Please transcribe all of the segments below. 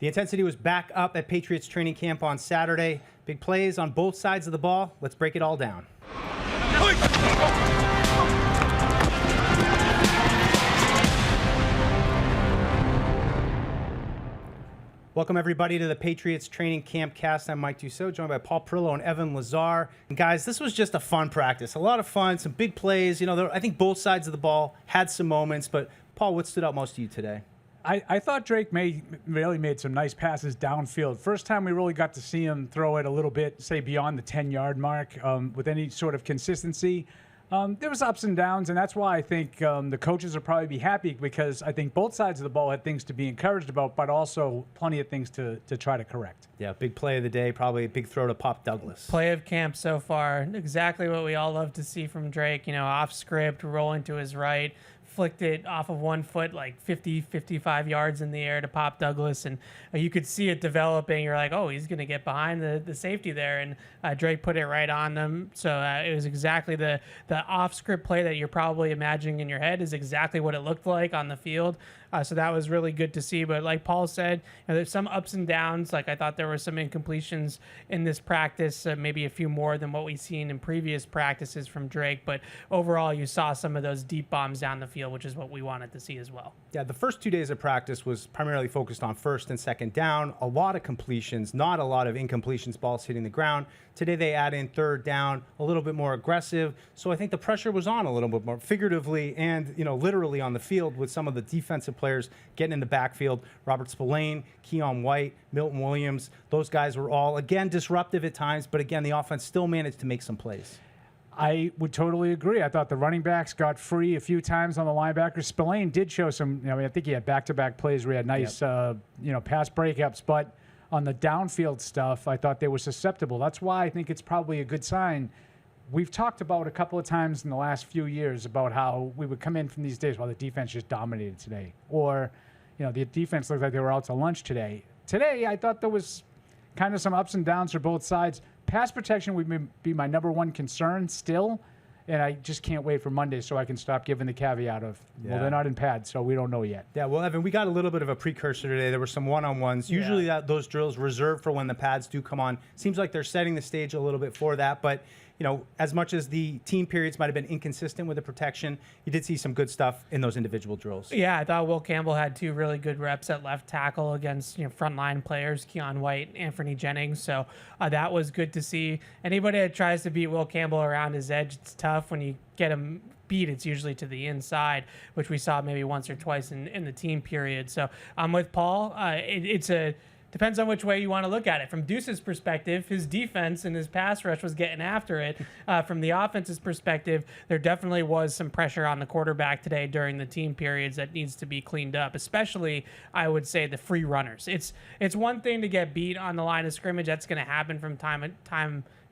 The intensity was back up at Patriots training camp on Saturday. Big plays on both sides of the ball. Let's break it all down. Welcome, everybody, to the Patriots training camp cast. I'm Mike Dussault, joined by Perillo and Evan Lazar. And guys, this was just a fun practice. A lot of fun, some big plays. You know, I think both sides of the ball had some moments. But, Paul, what stood out most to you today? I thought Drake Maye really made some nice passes downfield. First time we really got to see him throw it a little bit, say, beyond the 10-yard mark with any sort of consistency. There was ups and downs, and that's why I think the coaches will probably be happy, because I think both sides of the ball had things to be encouraged about, but also plenty of things to try to correct. Yeah, big play of the day, probably a big throw to Pop Douglas. Play of camp so far. Exactly what we all love to see from Drake. You know, off script, rolling to his right, flicked it off of 1 foot like 50, 55 yards in the air to Pop Douglas, and you could see it developing. You're like, oh, he's going to get behind the safety there, and Drake put it right on them. So it was exactly the off-script play that you're probably imagining in your head is exactly what it looked like on the field. So that was really good to see. But like Paul said, you know, there's some ups and downs. Like I thought there were some incompletions in this practice, maybe a few more than what we've seen in previous practices from Drake. But overall, you saw some of those deep bombs down the field, which is what we wanted to see as well. Yeah, the first 2 days of practice was primarily focused on first and second down. A lot of completions, not a lot of incompletions, balls hitting the ground. Today they add in third down, a little bit more aggressive. So I think the pressure was on a little bit more figuratively and, you know, literally on the field, with some of the defensive players getting in the backfield. Robert Spillane, Keon White, Milton Williams, those guys were all, again, disruptive at times, but again, the offense still managed to make some plays. I would totally agree. I thought the running backs got free a few times on the linebackers. Spillane did show some, you know, I think he had back-to-back plays where he had nice, pass breakups, but on the downfield stuff, I thought they were susceptible. That's why I think it's probably a good sign. We've talked about a couple of times in the last few years about how we would come in from these days while the defense just dominated today. Or, you know, the defense looked like they were out to lunch today. Today, I thought there was kind of some ups and downs for both sides. Pass protection would be my number one concern still, and I just can't wait for Monday so I can stop giving the caveat of, well, they're not in pads, so we don't know yet. Yeah, well, Evan, we got a little bit of a precursor today. There were some one-on-ones. Usually those drills reserved for when the pads do come on. Seems like they're setting the stage a little bit for that, but you know, as much as the team periods might have been inconsistent with the protection, you did see some good stuff in those individual drills. Yeah, I thought Will Campbell had 2 really good reps at left tackle against, you know, frontline players, Keon White, Anthony Jennings. So that was good to see. Anybody that tries to beat Will Campbell around his edge, it's tough. When you get him beat, it's usually to the inside, which we saw maybe once or twice in the team period. So I'm with Paul. Depends on which way you want to look at it. From Deuce's perspective, his defense and his pass rush was getting after it. From the offense's perspective, there definitely was some pressure on the quarterback today during the team periods that needs to be cleaned up, especially, I would say, the free runners. It's one thing to get beat on the line of scrimmage. That's going to happen from time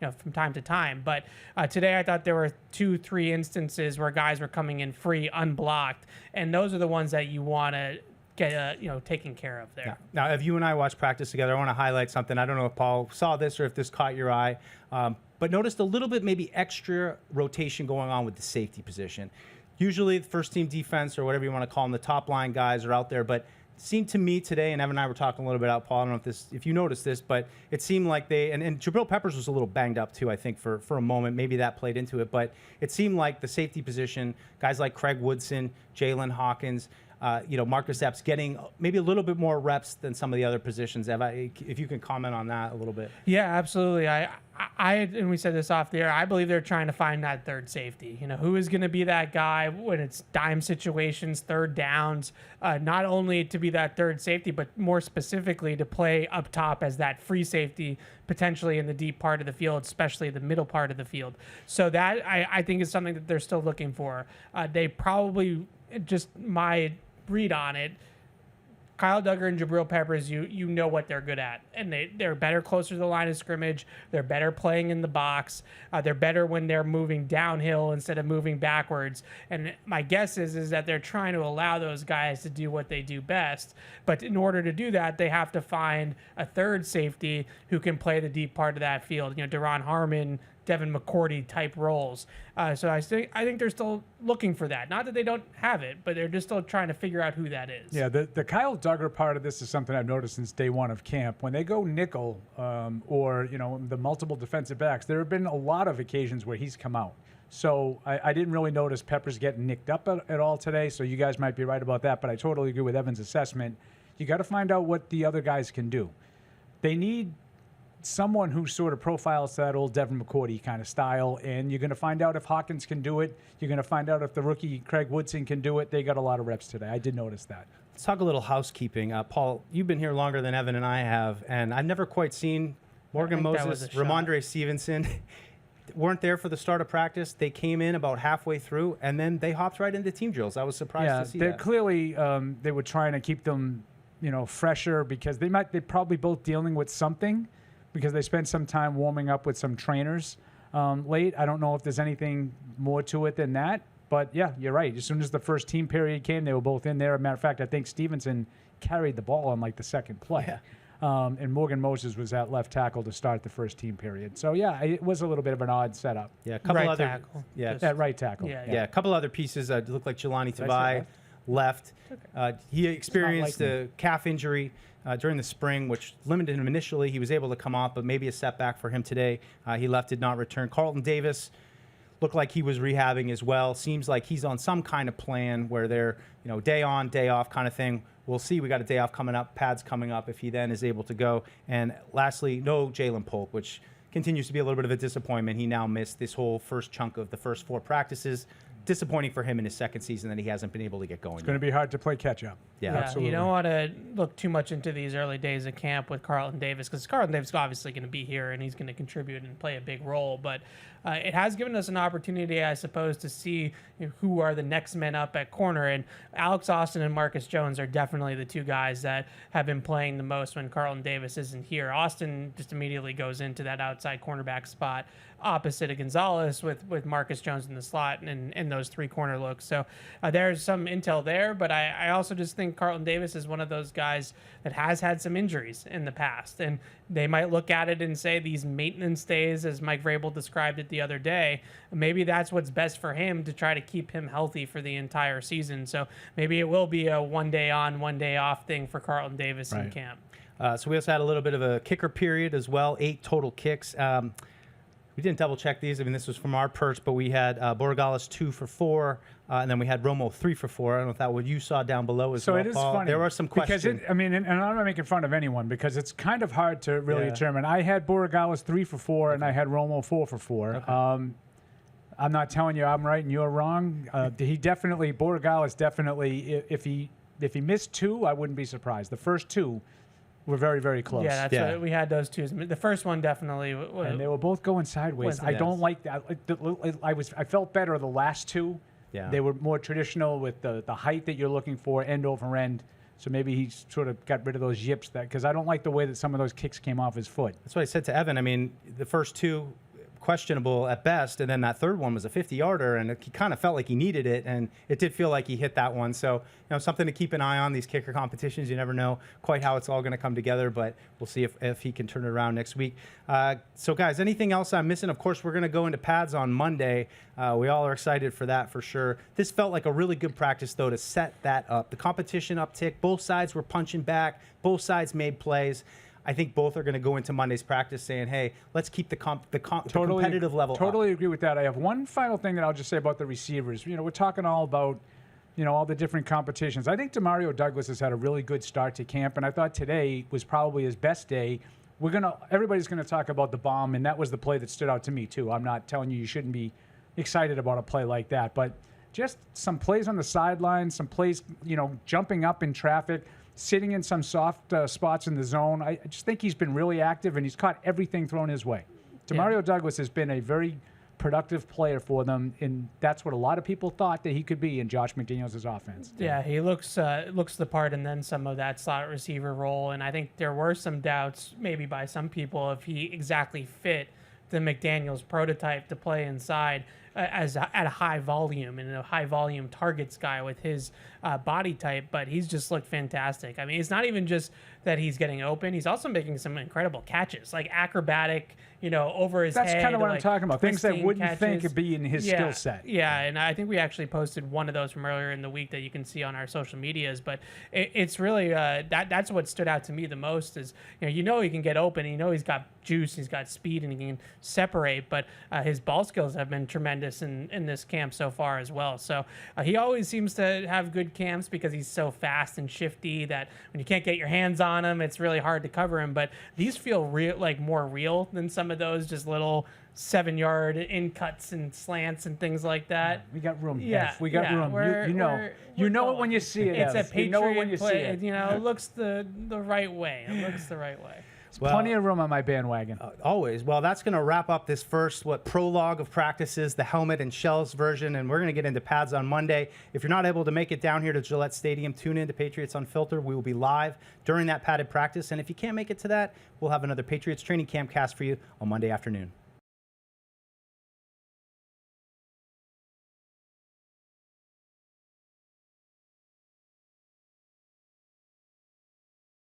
to time. But today I thought there were 2-3 instances where guys were coming in free, unblocked, and those are the ones that you want to get taken care of there. Yeah. Now, if you and I watched practice together, I want to highlight something. I don't know if Paul saw this or if this caught your eye, but noticed a little bit maybe extra rotation going on with the safety position. Usually the first team defense, or whatever you want to call them, the top line guys are out there, but it seemed to me today, and Evan and I were talking a little bit about, Paul, I don't know if you noticed this, but it seemed like and Jabril Peppers was a little banged up too, I think, for a moment. Maybe that played into it, but it seemed like the safety position, guys like Craig Woodson, Jalen Hawkins, Marcus Epps getting maybe a little bit more reps than some of the other positions. If you can comment on that a little bit. Yeah, absolutely. And we said this off the air, I believe they're trying to find that third safety. You know, who is going to be that guy when it's dime situations, third downs, not only to be that third safety, but more specifically to play up top as that free safety, potentially in the deep part of the field, especially the middle part of the field. So that, I think, is something that they're still looking for. They probably, just my read on it, Kyle Duggar and Jabril Peppers, you know what they're good at, and they're better closer to the line of scrimmage. They're better playing in the box. They're better when they're moving downhill instead of moving backwards. And my guess is that they're trying to allow those guys to do what they do best. But in order to do that, they have to find a third safety who can play the deep part of that field. You know, Deron Harmon, Devin McCourty type roles. So I think they're still looking for that. Not that they don't have it, but they're just still trying to figure out who that is. Yeah, the Kyle Duggar part of this is something I've noticed since day one of camp. When they go nickel or the multiple defensive backs, there have been a lot of occasions where he's come out. So I didn't really notice Peppers getting nicked up at all today. So you guys might be right about that, but I totally agree with Evan's assessment. You got to find out what the other guys can do. They need someone who sort of profiles that old Devin McCourty kind of style, and you're going to find out if Hawkins can do it. You're going to find out if the rookie Craig Woodson can do it. They got a lot of reps today. I did notice that. Let's talk a little housekeeping. Paul, you've been here longer than Evan and I have, and I've never quite seen Morgan Moses, Ramondre Stevenson weren't there for the start of practice. They came in about halfway through, and then they hopped right into team drills. I was surprised to see they're that. Clearly they were trying to keep them, fresher because they're probably both dealing with something because they spent some time warming up with some trainers late. I don't know if there's anything more to it than that, but yeah, you're right. As soon as the first team period came, they were both in there. As a matter of fact, I think Stevenson carried the ball on like the second play. Yeah. And Morgan Moses was at left tackle to start the first team period. So, yeah, it was a little bit of an odd setup. Yeah, a couple right other tackle. Yeah, At right tackle. yeah, a couple other pieces. Looked like Jelani Did I say Tavai left. He experienced like a calf injury during the spring, which limited him initially. He was able to come off, but maybe a setback for him today. He left, did not return. Carlton Davis looked like he was rehabbing as well. Seems like he's on some kind of plan where they're, day on, day off kind of thing. We'll see. We got a day off coming up. Pads coming up if he then is able to go. And lastly, no Jalen Polk, which continues to be a little bit of a disappointment. He now missed this whole first chunk of the first 4 practices. Disappointing for him in his second season that he hasn't been able to get going. It's going to be hard to play catch up. Yeah, absolutely. You don't want to look too much into these early days of camp with Carlton Davis because Carlton Davis is obviously going to be here and he's going to contribute and play a big role. But it has given us an opportunity, I suppose, to see who are the next men up at corner. And Alex Austin and Marcus Jones are definitely the two guys that have been playing the most when Carlton Davis isn't here. Austin just immediately goes into that outside cornerback spot opposite of Gonzalez with Marcus Jones in the slot and those 3 corner looks. So there's some intel there, but I also just think Carlton Davis is one of those guys that has had some injuries in the past. And they might look at it and say these maintenance days, as Mike Vrabel described it the other day, maybe that's what's best for him to try to keep him healthy for the entire season. So maybe it will be a 1 day on, 1 day off thing for Carlton Davis in camp. So we also had a little bit of a kicker period as well, 8 total kicks. We didn't double check these. I mean, this was from our perch, but we had Borregales 2 for 4, and then we had Romo 3 for 4. I don't know if that what you saw down below as well, So it is Paul. funny. There were some questions. Because and I'm not making fun of anyone because it's kind of hard to really determine. I had Borregales 3 for 4, and I had Romo 4 for 4. Okay. I'm not telling you I'm right and you're wrong. Borregales definitely, if he missed 2, I wouldn't be surprised. The first 2 were very, very close. Yeah, that's what we had those two. The first one definitely. And they were both going sideways. I don't like that. I felt better the last 2. Yeah. They were more traditional with the height that you're looking for, end over end. So maybe he sort of got rid of those yips because I don't like the way that some of those kicks came off his foot. That's what I said to Evan. I mean, the first 2 questionable at best, and then that third one was a 50-yarder, and he kind of felt like he needed it, and it did feel like he hit that one. So, something to keep an eye on, these kicker competitions. You never know quite how it's all going to come together, but we'll see if he can turn it around next week. So, guys, anything else I'm missing? Of course, we're going to go into pads on Monday. We all are excited for that for sure. This felt like a really good practice, though, to set that up. The competition uptick, both sides were punching back, both sides made plays. I think both are going to go into Monday's practice saying, hey, let's keep the competitive level up. Totally agree with that. I have one final thing that I'll just say about the receivers. We're talking all about, all the different competitions. I think DeMario Douglas has had a really good start to camp, and I thought today was probably his best day. Everybody's going to talk about the bomb, and that was the play that stood out to me, too. I'm not telling you shouldn't be excited about a play like that, but just some plays on the sideline, some plays, jumping up in traffic, sitting in some soft spots in the zone. I just think he's been really active, and he's caught everything thrown his way. DeMario Douglas has been a very productive player for them, and that's what a lot of people thought that he could be in Josh McDaniels' offense. Yeah, he looks the part, and then some of that slot receiver role. And I think there were some doubts, maybe by some people, if he exactly fit the McDaniels prototype to play inside at a high volume and a high volume targets guy with his body type, but he's just looked fantastic. I mean, it's not even just that he's getting open. He's also making some incredible catches, like acrobatic, over his head. That's kind of what I'm like, talking about. Things that pristine wouldn't catches. think would be in his Yeah, skill set. Yeah, and I think we actually posted one of those from earlier in the week that you can see on our social medias. But it's really that's what stood out to me the most is he can get open, he's got juice, he's got speed, and he can separate. But his ball skills have been tremendous in this camp so far as well. So he always seems to have good camps because he's so fast and shifty that when you can't get your hands on him, it's really hard to cover him. But these feel real, like more real than some of those just little 7-yard in cuts and slants and things like that. We got room. Yeah, Ev. We got room. You know it when you see it. It's Ev. a Patriot You know it when you play. see it. It looks the right way. It looks the right way. Well, Plenty of room on my bandwagon. Always. Well, that's going to wrap up this first prologue of practices, the helmet and shells version, and we're going to get into pads on Monday. If you're not able to make it down here to Gillette Stadium, tune in to Patriots Unfiltered. We will be live during that padded practice, and if you can't make it to that, we'll have another Patriots training camp cast for you on Monday afternoon.